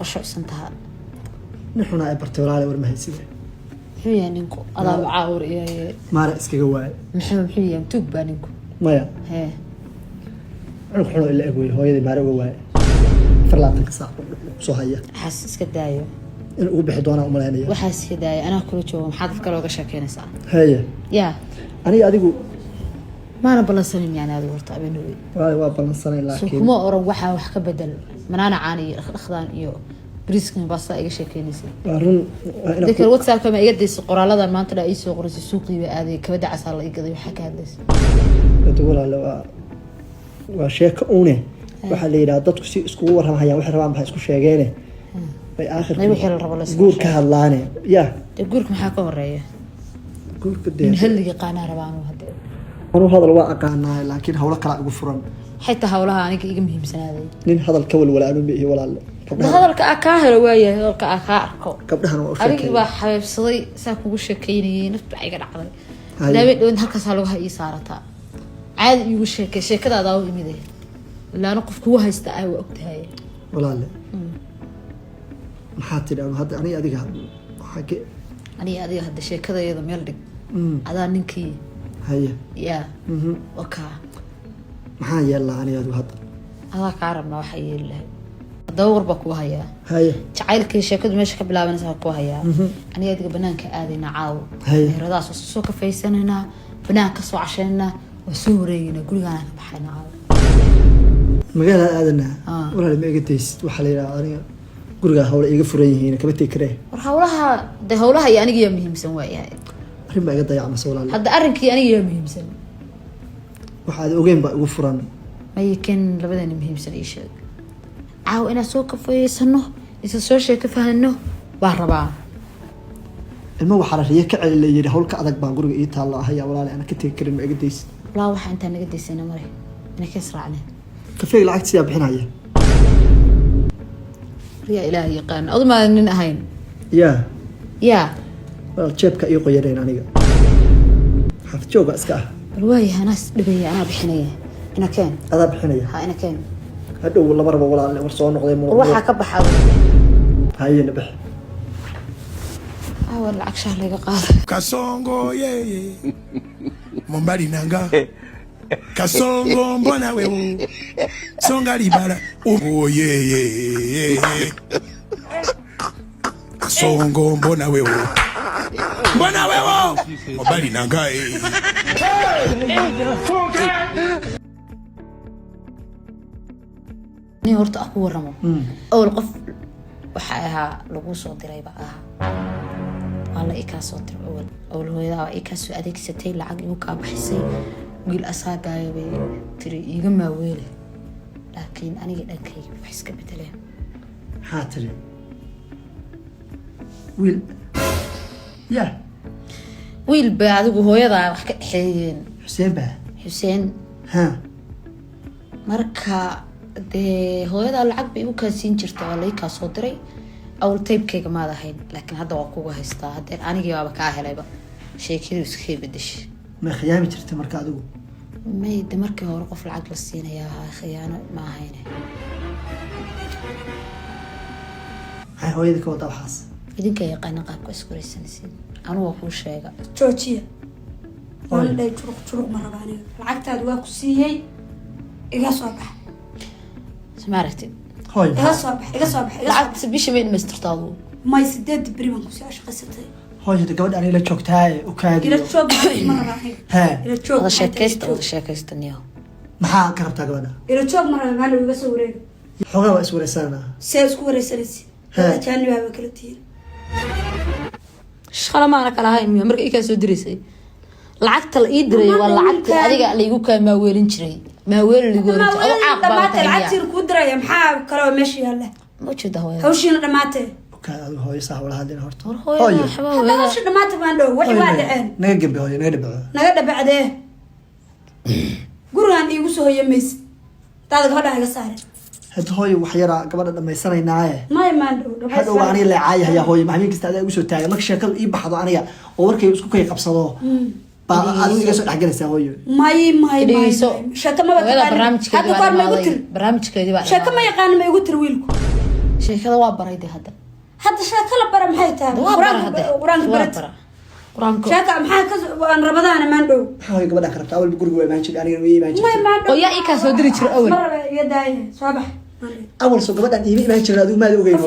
وشو سنتها نحن أي برتولالي ورمهي سيدي حيا نينكو أضع عاور إيه ما رأسك جواي محمد حيا متوبة نينكو مايا هيه أنا كحلو إلا أبوي هو يدي مارو جواي فرلاتك صعب صهية حاسس كدايو إن أبو بحضانة أملانية وحاسس كدايو أنا كل شيء محاضر كلو قشاكين ساعة هي يا أنا أديكو ما أنا بلصني يعني هذا ورطة بينوي waa balansanay laakiin ما أروح wax ka bedel manana caani akhdaan iyo briskin basta iga sheekeynaysa run dadka WhatsApp kama iga deysay qoraaladan maanta la ii soo qorisay suuqiiba aaday kabada casal la iga waxa ka hadlaysay walaal waa sheeko uune waxa la yiraahdo dadku si isku warramaya wax rabaan maxay isku sheegeen bay aakhirka guur ka hadlaane ya guurka maxaa ka horeeya guurka in halliga qaana rabaan hadda أنا هذا الواقع قانا لكن هولا كلا قفران حتى هولها أنا كي مهم سنة نين هذا الكول ولا أنا بيه ولا هذا الكاهر وياه هذا الكاهركو قبلها أنا وشكي أنا بحب صدي ساكو وشكيني نفس بعيق العقل لا بدون هكذا صالوها إيصارتها عاد يوشك شيء كذا ضاو إمده لا نقف كوها يستأوي وقتها ولا لا محاتي لأنه هذا أنا أديك حكي أنا أديك هذا شيء كذا يضم يلدق هذا ننكي هيا يا وكا maxaa yeelaa aniga hadda هذا كعربنا وحي الله دور بكو هيا هيا جعيلك sheekadu meesha ka bilaabanaysa ku haya aniga adiga banaanka aadina caaw radaas soo ka faysanayna banaanka soo casheena oo soo wareegina gurigaan ka baxayna caaw magaalada aadana walaal ma iga deys waxa la yiraahdaa aniga guriga hawla iga furan yihiin kaba teekree war hawlaha iyo aniga yaa muhiimsan waayahay arrin baa iga dayacmay walaal hadda arrinkii aniga yaa muhiimsan waxaad ogeyn baa ugu furan ma yakin labadana muhiimsan ii sheeg caaw ina soo ka faysano isa soo sheeka fahanno waa rabaa ilmo waxa la riyo ka celiyay hawlka adag baan guriga ii taalo ahaya walaal ana ka teeg karin ma iga deys la waxa inta naga deysana maray ina ka israacnay kafeeg lacagtiisa bixinaya riya ilaahi yaqaan aduma nin ahayn ya wal jeebka ii qoyadeen aniga xaf jooga iska ah الواي ناس دبي أنا بحنية أنا كان هذا بحنية ها أنا كان هذا والله مرة ولا ورصون نقضي موضوع روح أكبر حاول هاي نبح أول عكشة اللي قاعد كاسونغو يي مومباري نانغا كاسونغو مبنا ويو سونغا ريبالا أوه يي كاسونغو مبنا ويو mbona wewe mbali na ngai ni horta aku waramo awal qof waxa ahaa lagu soo diray ba wala ika soo diray awal hooyada ika soo adeegsatay lacag igu ka baxisay wiil asaaga bay tiri iga ma weele laakiin aniga dhankayga wax iska bedeleen haatiri wiil يا ويل بعد هويدا wax ka dhaxeeyeen Xuseen ha marka de hooyada lacag bay u kaasiin jirtay wala ay ka soo diray awl taybkayga ma lahayn laakiin hadda waa kugu haystaa hadda aniga waaba ka helayba sheekadu iska bedeshay ma khiyaami jirtay marka adigu meeyda markii hore qof lacag la siinayaa khiyaano ma ahayn hay hooyada ka wada waxaas idinka yaqaan qaabka isku reysanaysiin anu waa ku sheega joojiya wala day juruq ma rabaan lacagtaadu waa ku siiyay iga soo bax samaartid hooy iga soo bax lacagta bisha meed mastartaadu may 8 bari baan ku soo shaqaysatay hooyada gabadh aan ila joogtaay u kaadi ila joog ma rabaan ha ila joog wada sheekaysta niyo maxaa ka rabtaa gabadha ila joog ma rabaan iga soo wareeg xogaa waa iswareysana see isku wareysanaysi jaani waa kala tiir shaqala ma ana kala hayn markii ay ka soo dirisay lacagta la ii diray waa lacagta adiga la igu ka ma weelin jiray ma weelin ligu oo caaq baa tahay lacagtii ku diray maxaa kala meesha yaala ma jeeda hooyo hawshiina dhamaatay ka adigu hooyo sax wala hadin horta hooyo hawshiina dhamaatay baan dhow wax waa dhaceen naga gabi hooyo naga dhabacdee gurigan iigu soo hoyameys taada gabadha iga saaray هاد هوي وحيرة قبل لما يصنعيناه ما هذا هو أنا اللي عايه يا هوي محمين كست هذا وشو تاعي ماك شكل إيه بحضو أنا ووركي يسكو كي قبصلوه أنا يجلس حق جلسة هوي ما شكل ما برنامج كذي شكل ما يقان ما يقتر ويلكو sheekada waa baray de hadda sheeko la bara maxay tahay quraanka barat quraanka sheeko maxaa ka waan rabadaan maan dhow maxaa gabadha ka rabtaa awal guriga way imaan jirtay aniga way imaan jirtay oo yaa ii ka soo diri jiray awal maraba iyo daay soo bax awal soo gabadhan iima imaan jiray adigu maad ogeyn